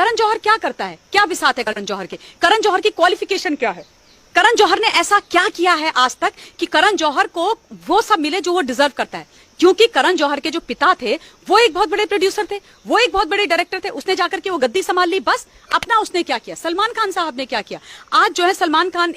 करण जौहर क्या करता है, क्या बिसात है करण जौहर के, करण जौहर की क्वालिफिकेशन क्या है, करण जौहर ने ऐसा क्या किया है आज तक कि करण जौहर को वो सब मिले जो वो डिजर्व करता है। क्योंकि करण जौहर के जो पिता थे वो एक बहुत बड़े प्रोड्यूसर थे, वो एक बहुत बड़े डायरेक्टर थे, उसने जाकर के वो गद्दी संभाल ली, बस अपना उसने क्या किया। सलमान खान साहब ने क्या किया, आज जो है सलमान खान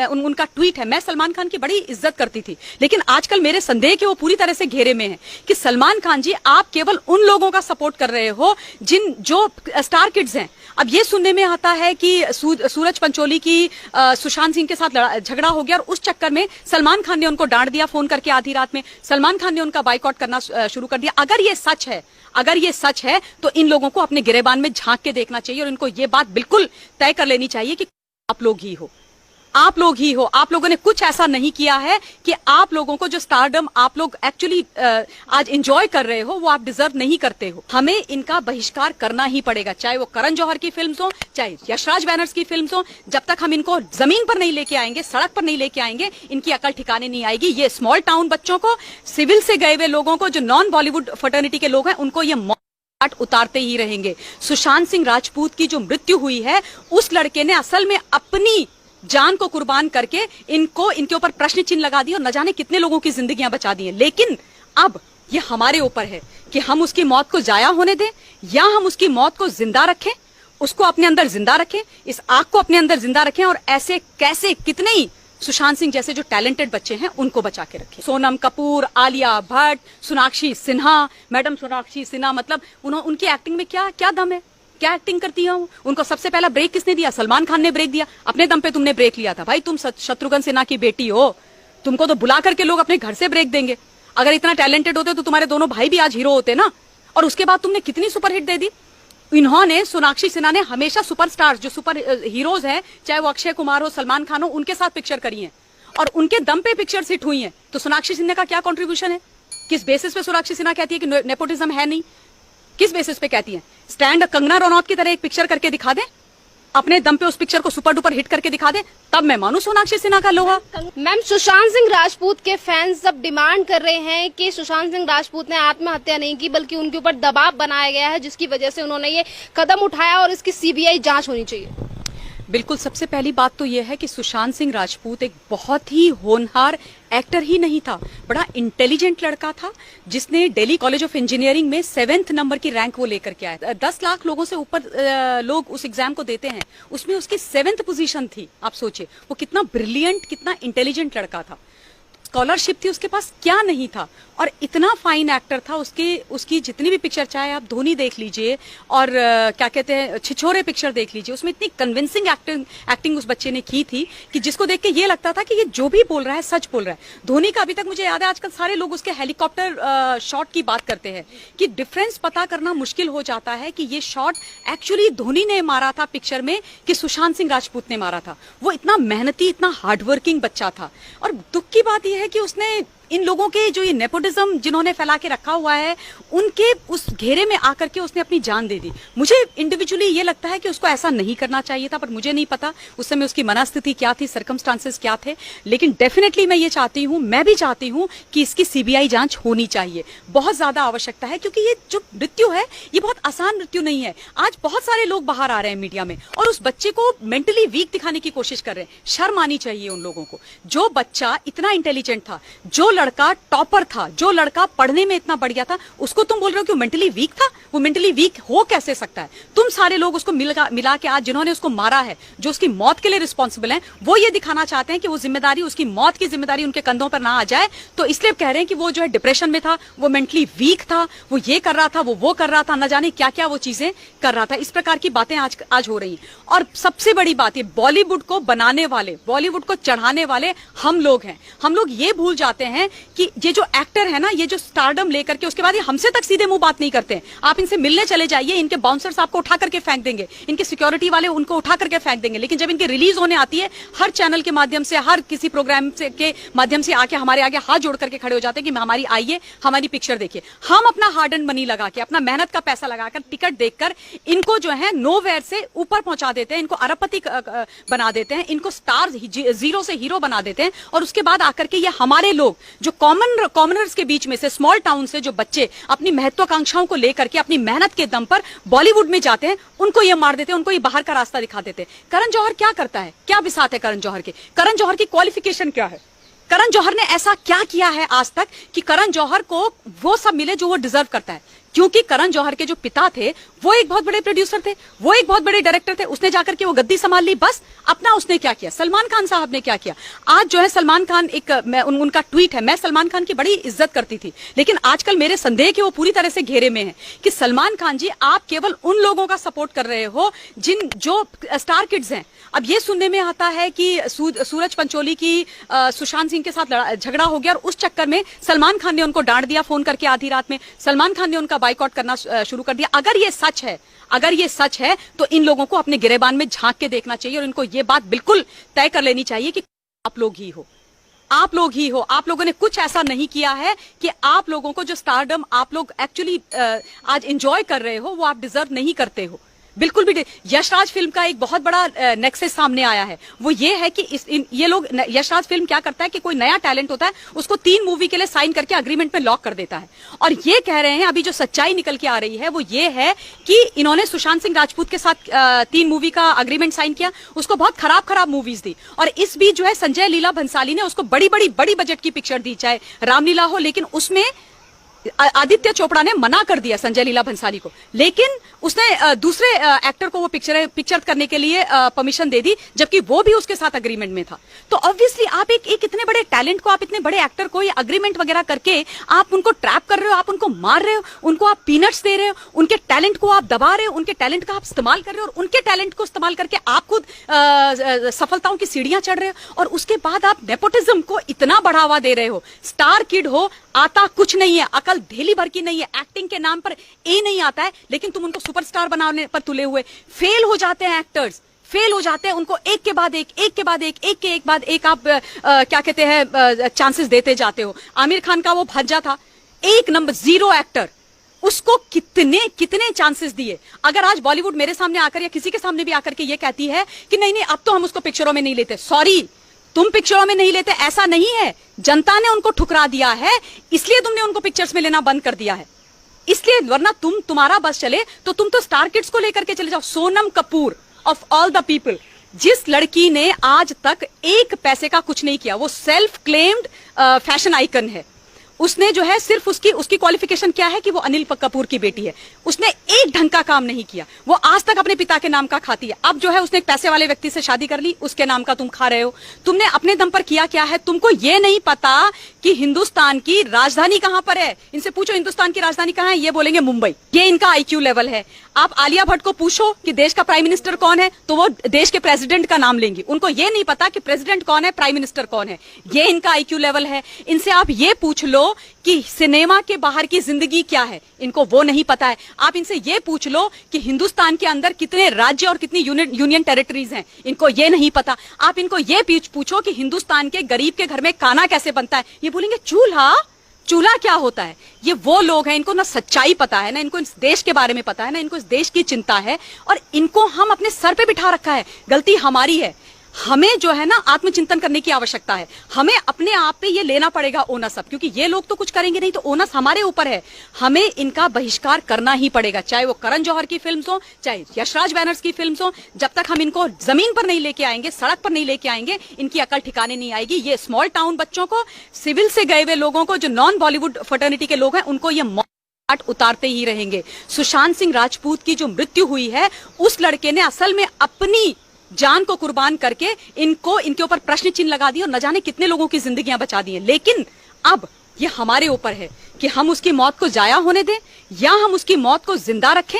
उनका ट्वीट है, मैं सलमान खान की बड़ी इज्जत करती थी, लेकिन आजकल मेरे संदेह के वो पूरी तरह से घेरे में है कि सलमान खान जी आप केवल उन लोगों का सपोर्ट कर रहे हो जो स्टार किड्स हैं। अब ये सुनने में आता है कि सूरज पंचोली की सुशांत सिंह के साथ झगड़ा हो गया और उस चक्कर में सलमान खान ने उनको डांट दिया फोन करके आधी रात में, सलमान खान ने उनका बाइकआउट करना शुरू कर दिया। अगर ये सच है तो इन लोगों को अपने गिरेबान में झांक के देखना चाहिए और इनको ये बात बिल्कुल तय कर लेनी चाहिए कि आप लोग ही हो, आप लोगों ने कुछ ऐसा नहीं किया है कि आप लोगों को जो स्टारडम आप लोग एक्चुअली आज एंजॉय कर रहे हो वो आप डिजर्व नहीं करते हो। हमें इनका बहिष्कार करना ही पड़ेगा, चाहे वो करण जौहर की फिल्म्स हो, चाहे यशराज बैनर्स की फिल्म्स हो। जब तक हम इनको जमीन पर नहीं लेके आएंगे, सड़क पर नहीं लेके आएंगे, इनकी अकल ठिकाने नहीं आएगी। ये स्मॉल टाउन बच्चों को, सिविल से गए हुए लोगों को, जो नॉन बॉलीवुड फर्टर्निटी के लोग हैं, उनको ये उतारते ही रहेंगे। सुशांत सिंह राजपूत की जो मृत्यु हुई है, उस लड़के ने असल में अपनी जान को कुर्बान करके इनके ऊपर प्रश्न चिन्ह लगा दिए और न जाने कितने लोगों की जिंदगियां बचा दी हैं। लेकिन अब ये हमारे ऊपर है कि हम उसकी मौत को जाया होने दें या हम उसकी मौत को जिंदा रखें, उसको अपने अंदर जिंदा रखें, इस आग को अपने अंदर जिंदा रखें और ऐसे कैसे कितने ही सुशांत सिंह जैसे जो टैलेंटेड बच्चे हैं उनको बचा के रखें। सोनम कपूर, आलिया भट्ट, सोनाक्षी सिन्हा, मैडम सोनाक्षी सिन्हा, मतलब उनकी एक्टिंग में क्या क्या दम है, क्या एक्टिंग करती है। उनको सबसे पहला ब्रेक किसने दिया? सलमान खान ने ब्रेक दिया, अपने दम पे तुमने ब्रेक लिया था। भाई तुम शत्रुघ्न सिन्हा की बेटी हो, तुमको तो बुला करके लोग अपने घर से ब्रेक देंगे। अगर इतना टैलेंटेड होते तो तुम्हारे दोनों भाई भी आज हीरो होते ना। और उसके बाद तुमने कितनी सुपरहिट दे दी। इन्होंने, सोनाक्षी सिन्हा ने हमेशा सुपरस्टार्स जो सुपर हीरोज हैं, चाहे वो अक्षय कुमार हो, सलमान खान हो, उनके साथ पिक्चर करी है और उनके दम पे पिक्चर हिट हुई है। तो सोनाक्षी सिन्हा का क्या कॉन्ट्रीब्यूशन है? किस बेसिस पे सोनाक्षी सिन्हा कहती है कि नेपोटिज्म है नहीं? किस बेसिस पे कहती है? स्टैंड कंगना रनौत की तरह एक पिक्चर करके दिखा दे, अपने दम पे उस पिक्चर को सुपर डुपर हिट करके दिखा दे, तब मैं मानू सोनाक्षी सिन्हा का लोहा। मैम, सुशांत सिंह राजपूत के फैंस अब डिमांड कर रहे हैं कि सुशांत सिंह राजपूत ने आत्महत्या नहीं की बल्कि उनके ऊपर दबाव बनाया गया है, जिसकी वजह से उन्होंने ये कदम उठाया और इसकी सीबीआई जांच होनी चाहिए। बिल्कुल, सबसे पहली बात तो यह है कि सुशांत सिंह राजपूत एक बहुत ही होनहार एक्टर ही नहीं था, बड़ा इंटेलिजेंट लड़का था, जिसने दिल्ली कॉलेज ऑफ इंजीनियरिंग में 7th नंबर की रैंक वो लेकर के आया। 10 लाख लोगों से ऊपर लोग उस एग्जाम को देते हैं, उसमें उसकी 7th पोजीशन थी। आप सोचिए वो कितना ब्रिलियंट, कितना इंटेलिजेंट लड़का था। स्कॉलरशिप थी उसके पास, क्या नहीं था, और इतना फाइन एक्टर था। उसकी जितनी भी पिक्चर, चाहे आप धोनी देख लीजिए और क्या कहते हैं छिछोरे पिक्चर देख लीजिए, उसमें इतनी कन्विंसिंग एक्टिंग उस बच्चे ने की थी कि जिसको देख के ये लगता था कि ये जो भी बोल रहा है सच बोल रहा है। धोनी का अभी तक मुझे याद है, आजकल सारे लोग उसके हेलीकॉप्टर शॉट की बात करते हैं कि डिफरेंस पता करना मुश्किल हो जाता है कि ये शॉट एक्चुअली धोनी ने मारा था पिक्चर में कि सुशांत सिंह राजपूत ने मारा था। वो इतना मेहनती, इतना हार्डवर्किंग बच्चा था। और दुख की बात यह है कि उसने इन लोगों के जो ये नेपोटिज्म जिन्होंने फैला के रखा हुआ है, उनके उस घेरे में आकर के उसने अपनी जान दे दी। मुझे इंडिविजुअली ये लगता है कि उसको ऐसा नहीं करना चाहिए था, पर मुझे नहीं पता उस समय उसकी मनस्थिति क्या थी, सर्कमस्टांसेस क्या थे। लेकिन डेफिनेटली मैं ये चाहती हूँ, मैं भी चाहती हूँ कि इसकी सीबीआई जांच होनी चाहिए, बहुत ज्यादा आवश्यकता है। क्योंकि ये जो मृत्यु है ये बहुत आसान मृत्यु नहीं है। आज बहुत सारे लोग बाहर आ रहे हैं मीडिया में और उस बच्चे को मेंटली वीक दिखाने की कोशिश कर रहे हैं। शर्म आनी चाहिए उन लोगों को। जो बच्चा इतना इंटेलिजेंट था, जो लड़का टॉपर था, जो लड़का पढ़ने में इतना बढ़ गया था, उसको तुम बोल रहे हो कि वो मेंटली वीक था? वो मेंटली वीक हो कैसे सकता है? तुम सारे लोग उसको मिला के आज जिन्होंने उसको मारा है, जो उसकी मौत के लिए रिस्पॉन्सिबल हैं, वो ये दिखाना चाहते हैं कि वो जिम्मेदारी, उसकी मौत की जिम्मेदारी उनके कंधों पर ना आ जाए। तो इसलिए कह रहे हैं कि वो जो है डिप्रेशन में था, वो मेंटली वीक था, वो ये कर रहा था, वो कर रहा था, न जाने क्या क्या वो चीजें कर रहा था। इस प्रकार की बातें आज हो रही हैं। और सबसे बड़ी बात ये, बॉलीवुड को बनाने वाले, बॉलीवुड को चढ़ाने वाले हम लोग हैं। हम लोग ये भूल जाते हैं कि ये जो एक्टर है ना, ये जो स्टारडम लेकर के उसके बाद ये हमसे तक सीधे मुंह बात नहीं करते हैं। आप इनसे मिलने चले जाइए, इनके बाउंसर्स आपको उठा करके फेंक देंगे, इनके सिक्योरिटी वाले उनको उठा करके फेंक देंगे। लेकिन जब इनके रिलीज होने आती है, हर चैनल के माध्यम से, हर किसी प्रोग्राम से के माध्यम से आके हमारे आगे हाथ जोड़ करके खड़े हो जाते हैं कि हमारी आइए, हमारी पिक्चर देखिए। हम अपना हार्ड एंड मनी लगा के, अपना मेहनत का पैसा लगाकर, टिकट देखकर इनको जो है नोवेयर से ऊपर पहुंचा देते हैं, इनको अरबपति बना देते हैं, इनको स्टार, जीरो से हीरो बना देते हैं। और उसके बाद आकर के ये हमारे लोग जो कॉमनर्स के बीच में से, स्मॉल टाउन से जो बच्चे अपनी महत्वाकांक्षाओं को लेकर के अपनी मेहनत के दम पर बॉलीवुड में जाते हैं, उनको ये मार देते हैं, उनको ये बाहर का रास्ता दिखा देते हैं। करण जौहर क्या करता है, क्या बिसात है करण जौहर के? करण जौहर की क्वालिफिकेशन क्या है? करण जौहर ने ऐसा क्या किया है आज तक कि करण जौहर को वो सब मिले जो वो डिजर्व करता है? क्योंकि करण जौहर के जो पिता थे वो एक बहुत बड़े प्रोड्यूसर थे, वो एक बहुत बड़े डायरेक्टर थे, उसने जाकर के वो गद्दी संभाल ली। बस अपना उसने क्या किया? सलमान खान साहब ने क्या किया? आज जो है सलमान खान, उनका ट्वीट है, मैं सलमान खान की बड़ी इज्जत करती थी, लेकिन आजकल मेरे संदेह के वो पूरी तरह से घेरे में है कि सलमान खान जी, आप केवल उन लोगों का सपोर्ट कर रहे हो जो स्टार किड्स हैं। अब ये सुनने में आता है कि सूरज पंचोली की सुशांत सिंह के साथ झगड़ा हो गया और उस चक्कर में सलमान खान ने उनको डांट दिया फोन करके आधी रात में, सलमान खान ने उनका बाइकआउट करना शुरू कर दिया। अगर ये सच है तो इन लोगों को अपने गिरेबान में झांक के देखना चाहिए और इनको ये बात बिल्कुल तय कर लेनी चाहिए कि आप लोग ही हो, आप लोगों ने कुछ ऐसा नहीं किया है कि आप लोगों को जो स्टारडम आप लोग एक्चुअली आज एंजॉय कर रहे हो वो आप डिजर्व नहीं करते हो, बिल्कुल भी। यशराज फिल्म का एक बहुत बड़ा नेक्सस सामने आया है, वो ये है कि ये लोग, यशराज फिल्म क्या करता है कि कोई नया टैलेंट होता है उसको 3 मूवी के लिए साइन करके अग्रीमेंट में लॉक कर देता है। और ये कह रहे हैं, अभी जो सच्चाई निकल के आ रही है वो ये है कि इन्होंने सुशांत सिंह राजपूत के साथ 3 मूवी का अग्रीमेंट साइन किया, उसको बहुत खराब मूवीज दी, और इस बीच जो है संजय लीला भंसाली ने उसको बड़ी बजट की पिक्चर दी, चाहे रामलीला हो, लेकिन उसमें आदित्य चोपड़ा ने मना कर दिया संजय लीला भंसाली को, लेकिन उसने दूसरे एक्टर को वो पिक्चर करने के लिए परमिशन दे दी, जबकि वो भी उसके साथ अग्रीमेंट में था। तो ऑब्वियसली आप एक इतने बड़े टैलेंट को, आप इतने बड़े एक्टर को ये अग्रीमेंट वगैरह करके आप उनको ट्रैप कर रहे हो, आप उनको मार रहे हो, उनको आप पीनट्स दे रहे हो, उनके टैलेंट को आप दबा रहे हो, उनके टैलेंट का आप इस्तेमाल कर रहे हो और उनके टैलेंट को इस्तेमाल करके आप खुद सफलताओं की सीढ़ियां चढ़ रहे हो, और उसके बाद आप नेपोटिज्म को इतना बढ़ावा दे रहे हो। स्टार किड हो, आता कुछ नहीं है, अकल धेली भर की नहीं है, एक्टिंग के नाम पर नहीं आता है, लेकिन तुम उनको सुपरस्टार बनाने पर तुले हुए फेल हो जाते हैं, एक्टर्स फेल हो जाते हैं, उनको एक के बाद एक आप क्या कहते हैं चांसेस देते जाते हो। आमिर खान का वो भज्जा था, 1 नंबर 0 एक्टर, उसको कितने चांसेस दिए। अगर आज बॉलीवुड मेरे सामने आकर या किसी के सामने भी आकर के ये कहती है कि नहीं अब तो हम उसको पिक्चरों में नहीं लेते, सॉरी, तुम पिक्चरों में नहीं लेते, ऐसा नहीं है, जनता ने उनको ठुकरा दिया है, इसलिए तुमने उनको पिक्चर्स में लेना बंद कर दिया है, इसलिए, वरना तुम्हारा बस चले तो तुम तो स्टार किड्स को लेकर के चले जाओ। Sonam Kapoor of all the people, जिस लड़की ने आज तक 1 पैसे का कुछ नहीं किया, वो सेल्फ क्लेम्ड फैशन आइकन है, उसने जो है सिर्फ उसकी क्वालिफिकेशन क्या है कि वो अनिल कपूर की बेटी है, उसने एक ढंग का काम नहीं किया, वो आज तक अपने पिता के नाम का खाती है। अब जो है उसने एक पैसे वाले व्यक्ति से शादी कर ली, उसके नाम का तुम खा रहे हो। तुमने अपने दम पर किया क्या है? तुमको ये नहीं पता कि हिंदुस्तान की राजधानी कहां पर है। इनसे पूछो हिंदुस्तान की राजधानी कहां है, ये बोलेंगे मुंबई। ये इनका IQ लेवल है। आप आलिया भट्ट को पूछो कि देश का प्राइम मिनिस्टर कौन है, तो वो देश के प्रेसिडेंट का नाम लेंगी। उनको ये नहीं पता कि प्रेसिडेंट कौन है, प्राइम मिनिस्टर कौन है। ये इनका IQ लेवल है। इनसे आप ये पूछ लो कि सिनेमा के बाहर की जिंदगी क्या है, इनको वो नहीं पता है। आप इनसे ये पूछ लो कि हिंदुस्तान के अंदर कितने राज्य और कितनी यूनियन टेरिटरीज हैं, इनको ये नहीं पता। आप इनको ये पूछो कि हिंदुस्तान के गरीब के घर में खाना कैसे बनता है, ये बोलेंगे चूल्हा क्या होता है। ये वो लोग हैं, इनको ना सच्चाई पता है, ना इनको इस देश के बारे में पता है, ना इनको इस देश की चिंता है, और इनको हम अपने सर पे बिठा रखा है। गलती हमारी है। हमें जो है ना आत्मचिंतन करने की आवश्यकता है। हमें अपने आप पे ये लेना पड़ेगा ओनस अब, क्योंकि ये लोग तो कुछ करेंगे नहीं, तो ओनस हमारे ऊपर है। हमें इनका बहिष्कार करना ही पड़ेगा, चाहे वो करण जौहर की फिल्म्स हो, चाहे यशराज बैनर्स की फिल्म्स हो। जब तक हम इनको जमीन पर नहीं लेके आएंगे, सड़क पर नहीं लेके आएंगे, इनकी अकल ठिकाने नहीं आएगी। ये स्मॉल टाउन बच्चों को, सिविल से गए हुए लोगों को, जो नॉन बॉलीवुड फर्टर्निटी के लोग हैं, उनको ये उतारते ही रहेंगे। सुशांत सिंह राजपूत की जो मृत्यु हुई है, उस लड़के ने असल में अपनी जान को कुर्बान करके इनके ऊपर प्रश्न चिन्ह लगा दिए और न जाने कितने लोगों की जिंदगियां बचा दी हैं। लेकिन अब ये हमारे ऊपर है कि हम उसकी मौत को जाया होने दें या हम उसकी मौत को जिंदा रखें,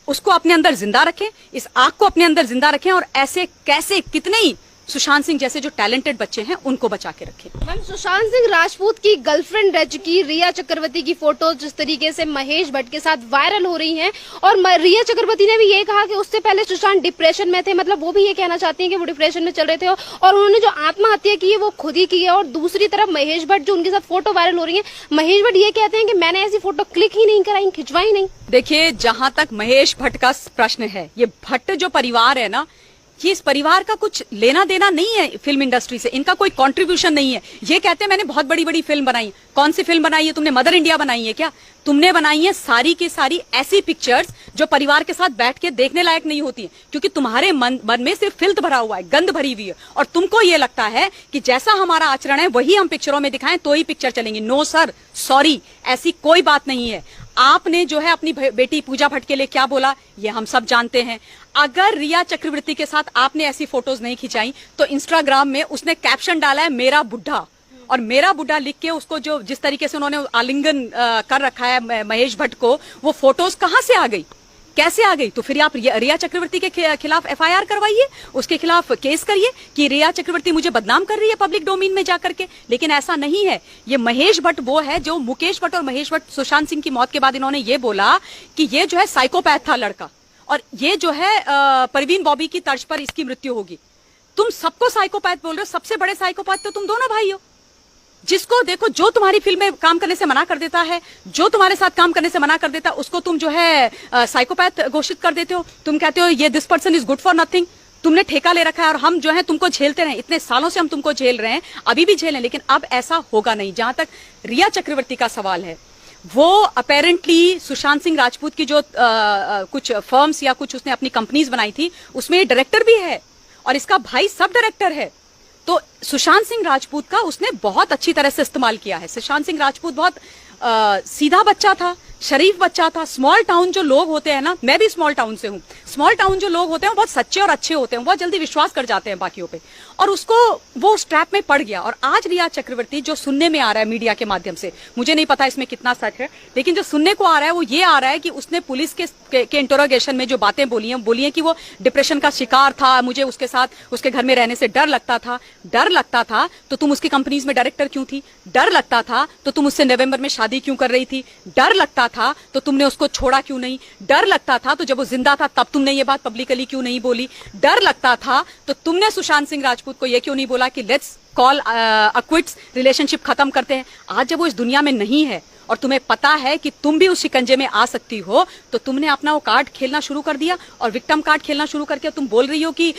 उसको अपने अंदर जिंदा रखें, इस आग को अपने अंदर जिंदा रखें, और ऐसे कैसे कितने ही सुशांत सिंह जैसे जो टैलेंटेड बच्चे हैं उनको बचा के रखें। मैम, सुशांत सिंह राजपूत की गर्लफ्रेंड रह चुकी रिया चक्रवर्ती की फोटो जिस तरीके से महेश भट्ट के साथ वायरल हो रही हैं, और रिया चक्रवर्ती ने भी ये कहा कि उससे पहले सुशांत डिप्रेशन में थे, मतलब वो भी ये कहना चाहती हैं कि वो डिप्रेशन में चल रहे थे, और उन्होंने जो आत्महत्या की है वो खुद ही की है। और दूसरी तरफ महेश भट्ट, जो उनके साथ फोटो वायरल हो रही है, महेश भट्ट ये कहते हैं कि मैंने ऐसी फोटो क्लिक ही नहीं कराई, खिंचवाई नहीं। देखिए, जहां तक महेश भट्ट का प्रश्न है, ये भट्ट जो परिवार है ना, कि इस परिवार का कुछ लेना देना नहीं है फिल्म इंडस्ट्री से, इनका कोई कंट्रीब्यूशन नहीं है। ये कहते हैं मैंने बहुत बड़ी बड़ी फिल्म बनाई है। कौन सी फिल्म बनाई है तुमने? मदर इंडिया बनाई है क्या? तुमने बनाई है सारी की सारी ऐसी पिक्चर्स जो परिवार के साथ बैठ के देखने लायक नहीं होती है, क्योंकि तुम्हारे मन में सिर्फ फिल्थ भरा हुआ है, गंद भरी हुई है, और तुमको ये लगता है कि जैसा हमारा आचरण है वही हम पिक्चरों में दिखाएं तो ही पिक्चर चलेंगी। नो सर, सॉरी, ऐसी कोई बात नहीं है। आपने जो है अपनी बेटी पूजा भट्ट के लिए क्या बोला ये हम सब जानते हैं। अगर रिया चक्रवर्ती के साथ आपने ऐसी फोटोज नहीं खिंचाई तो इंस्टाग्राम में उसने कैप्शन डाला है मेरा बुढ़ा, और मेरा बुढ़ा लिख के उसको जो जिस तरीके से उन्होंने आलिंगन कर रखा है महेश भट्ट को, वो फोटोज कहां से आ गई, कैसे आ गई? तो फिर आप रिया चक्रवर्ती के खिलाफ एफआईआर करवाइए, उसके खिलाफ केस करिए कि रिया चक्रवर्ती मुझे बदनाम कर रही है पब्लिक डोमेन में जाकर के। लेकिन ऐसा नहीं है। ये महेश भट्ट वो है जो मुकेश भट्ट और महेश भट्ट सुशांत सिंह की मौत के बाद इन्होंने ये बोला कि ये जो है साइकोपैथ था लड़का, और ये जो है परवीन बॉबी की तर्ज पर इसकी मृत्यु होगी। तुम सबको साइकोपैथ बोल रहे हो, सबसे बड़े साइकोपैथ तो तुम दोनों भाई हो। जिसको देखो, जो तुम्हारी फिल्म में काम करने से मना कर देता है, जो तुम्हारे साथ काम करने से मना कर देता है, उसको तुम जो है साइकोपैथ घोषित कर देते हो। तुम कहते हो ये this person is good for nothing. तुमने ठेका ले रखा है और हम जो है तुमको झेलते रहे, इतने सालों से हम तुमको झेल रहे हैं, अभी भी झेलें, लेकिन अब ऐसा होगा नहीं। जहां तक रिया चक्रवर्ती का सवाल है, वो अपेरेंटली सुशांत सिंह राजपूत की जो कुछ फर्म्स या कुछ उसने अपनी कंपनीज बनाई थी उसमें डायरेक्टर भी है और इसका भाई सब डायरेक्टर है। तो सुशांत सिंह राजपूत का उसने बहुत अच्छी तरह से इस्तेमाल किया है। सुशांत सिंह राजपूत बहुत सीधा बच्चा था, शरीफ बच्चा था। स्मॉल टाउन जो लोग होते हैं ना, मैं भी स्मॉल टाउन से हूँ, स्मॉल टाउन जो लोग होते हैं वो बहुत सच्चे और अच्छे होते हैं, बहुत जल्दी विश्वास कर जाते हैं बाकियों पे, और उसको वो उस ट्रैप में पड़ गया। और आज रिया चक्रवर्ती जो सुनने में आ रहा है मीडिया के माध्यम से, मुझे नहीं पता इसमें कितना सच है, लेकिन जो सुनने को आ रहा है वो ये आ रहा है कि उसने पुलिस के इंटरोगेशन में जो बातें बोली हैं कि वो डिप्रेशन का शिकार था, मुझे उसके साथ उसके घर में रहने से डर लगता था। डर लगता था तो तुम उसकी कंपनीज में डायरेक्टर क्यों थी? डर लगता था तो तुम उससे नवंबर में शादी क्यों कर रही थी? डर लगता था तो तुमने उसको छोड़ा क्यों नहीं? डर लगता था तो जब वो जिंदा था तब तुमने ये बात पब्लिकली क्यों नहीं बोली? डर लगता था तो तुमने सुशांत सिंह राजपूत को ये क्यों नहीं बोला कि लेट्स कॉल क्विट्स, रिलेशनशिप खत्म करते हैं? आज जब वो इस दुनिया में नहीं है और तुम्हें पता है कि तुम भी उस शिकंजे में आ सकती हो, तो तुमने अपना वो कार्ड खेलना शुरू कर दिया और विक्टिम कार्ड खेलना शुरू करके तुम बोल रही हो कि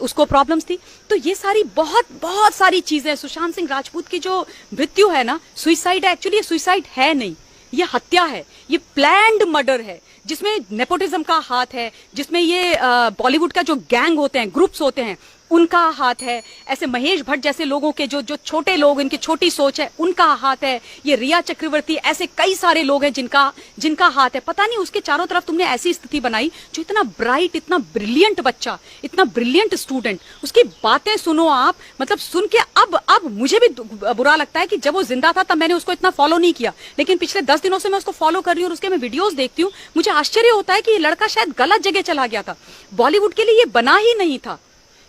उसको प्रॉब्लम्स थी। तो ये सारी बहुत सारी चीजें, सुशांत सिंह राजपूत की जो मृत्यु है ना, सुइसाइड है। एक्चुअली ये सुइसाइड है नहीं, ये हत्या है, ये प्लान्ड मर्डर है, जिसमें नेपोटिज्म का हाथ है, जिसमें ये बॉलीवुड का जो गैंग होते हैं, ग्रुप्स होते हैं, उनका हाथ है। ऐसे महेश भट्ट जैसे लोगों के जो छोटे लोग, इनकी छोटी सोच है, उनका हाथ है। ये रिया चक्रवर्ती, ऐसे कई सारे लोग हैं जिनका हाथ है। पता नहीं उसके चारों तरफ तुमने ऐसी स्थिति बनाई, जो इतना ब्राइट, इतना ब्रिलियंट बच्चा, इतना ब्रिलियंट स्टूडेंट, उसकी बातें सुनो आप, मतलब सुन के अब मुझे भी बुरा लगता है कि जब वो जिंदा था तब मैंने उसको इतना फॉलो नहीं किया, लेकिन पिछले 10 दिनों से मैं उसको फॉलो कर रही हूँ और उसके मैं वीडियोस देखती हूँ। मुझे आश्चर्य होता है कि ये लड़का शायद गलत जगह चला गया था, बॉलीवुड के लिए ये बना ही नहीं था।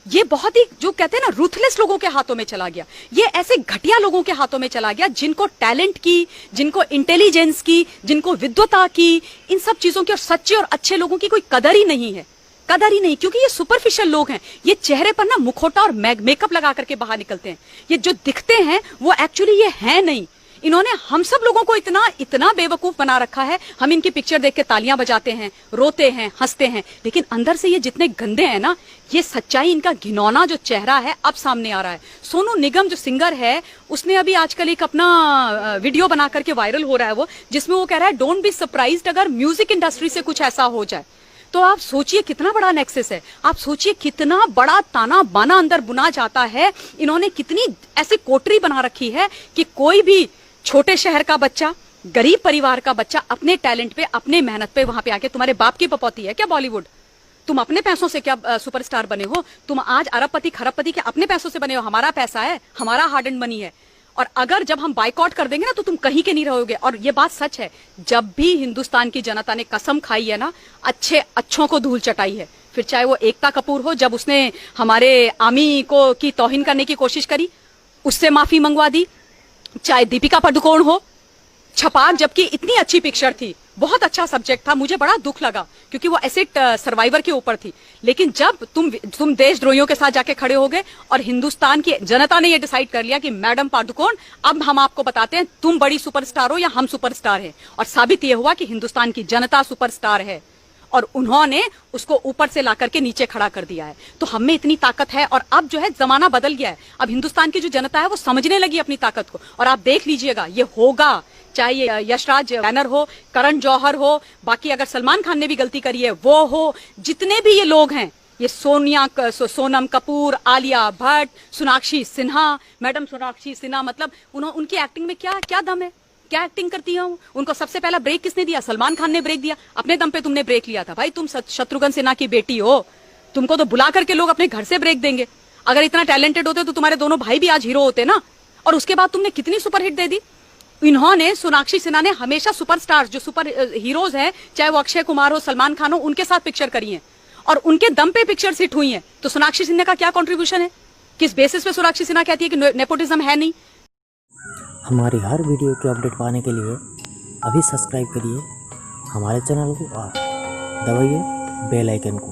ये बहुत ही, जो कहते हैं ना, रूथलेस लोगों के हाथों में चला गया। ये ऐसे घटिया लोगों के हाथों में चला गया जिनको टैलेंट की, जिनको इंटेलिजेंस की, जिनको विद्वता की, इन सब चीजों की और सच्चे और अच्छे लोगों की कोई कदर ही नहीं है। कदर ही नहीं, क्योंकि ये सुपरफिशियल लोग हैं। ये चेहरे पर ना मुखौटा और मेकअप लगा करके बाहर निकलते हैं। ये जो दिखते हैं वो एक्चुअली ये है नहीं। इन्होंने हम सब लोगों को इतना बेवकूफ बना रखा है। हम इनकी पिक्चर देख के तालियां बजाते हैं, रोते हैं, हंसते हैं, लेकिन अंदर से ये जितने गंदे हैं ना, ये सच्चाई, इनका घिनौना जो चेहरा है अब सामने आ रहा है। सोनू निगम जो सिंगर है, उसने अभी आजकल एक अपना वीडियो बना करके वायरल हो रहा है वो, जिसमें वो कह रहा है डोंट बी सरप्राइज्ड अगर म्यूजिक इंडस्ट्री से कुछ ऐसा हो जाए। तो आप सोचिए कितना बड़ा नेक्सस है, आप सोचिए कितना बड़ा ताना बाना अंदर बुना जाता है। इन्होंने कितनी ऐसी कोटरी बना रखी है कि कोई भी छोटे शहर का बच्चा, गरीब परिवार का बच्चा अपने टैलेंट पे, अपने मेहनत पे वहां पे आके, तुम्हारे बाप की पपौती है क्या बॉलीवुड? तुम अपने पैसों से क्या सुपरस्टार बने हो? तुम आज अरबपति खरबपति के अपने पैसों से बने हो। हमारा पैसा है, हमारा हार्ड एंड मनी है, और अगर जब हम बाइकआउट कर देंगे ना तो तुम कहीं के नहीं रहोगे। और ये बात सच है, जब भी हिंदुस्तान की जनता ने कसम खाई है ना, अच्छों को धूल चटाई है। फिर चाहे वो एकता कपूर हो, जब उसने हमारे आर्मी को की तौहीन करने की कोशिश करी, उससे माफी मंगवा दी, चाहे दीपिका पादुकोण हो, छपाक जबकि इतनी अच्छी पिक्चर थी, बहुत अच्छा सब्जेक्ट था, मुझे बड़ा दुख लगा क्योंकि वो एसिड सर्वाइवर के ऊपर थी। लेकिन जब तुम देशद्रोहियों के साथ जाके खड़े हो गए और हिंदुस्तान की जनता ने ये डिसाइड कर लिया कि मैडम पादुकोण, अब हम आपको बताते हैं तुम बड़ी सुपरस्टार हो या हम सुपरस्टार हैं, और साबित ये हुआ कि हिंदुस्तान की जनता सुपरस्टार है। और उन्होंने उसको ऊपर से ला करके नीचे खड़ा कर दिया है। तो हम में इतनी ताकत है, और अब जो है जमाना बदल गया है। अब हिंदुस्तान की जो जनता है वो समझने लगी अपनी ताकत को, और आप देख लीजिएगा ये होगा, चाहे ये यशराज बैनर हो, करण जौहर हो, बाकी अगर सलमान खान ने भी गलती करी है वो हो, जितने भी ये लोग हैं, ये सोनम कपूर, आलिया भट्ट, सोनाक्षी सिन्हा, मैडम सोनाक्षी सिन्हा, मतलब उनकी एक्टिंग में क्या क्या दम है, क्या एक्टिंग करती है। उनको सबसे पहला ब्रेक किसने दिया? सलमान खान ने ब्रेक दिया। अपने दम पे तुमने ब्रेक लिया था भाई, तुम शत्रुघ्न सिन्हा की बेटी हो, तुमको तो बुला करके लोग अपने घर से ब्रेक देंगे। अगर इतना टैलेंटेड होते तो तुम्हारे दोनों भाई भी आज हीरो होते ना। और उसके बाद तुमने कितनी सुपरहिट दे दी। इन्होंने, सोनाक्षी सिन्हा ने हमेशा सुपरस्टार्स जो सुपर हीरोज हैं, चाहे वो अक्षय कुमार हो, सलमान खान हो, उनके साथ पिक्चर करी है और उनके दम पे पिक्चर हिट हुई है। तो सोनाक्षी सिन्हा का क्या कंट्रीब्यूशन है? किस बेसिस पे सोनाक्षी सिन्हा कहती है कि नेपोटिज्म है नहीं? हमारी हर वीडियो के अपडेट पाने के लिए अभी सब्सक्राइब करिए हमारे चैनल को और दबाइए बेल आइकन को।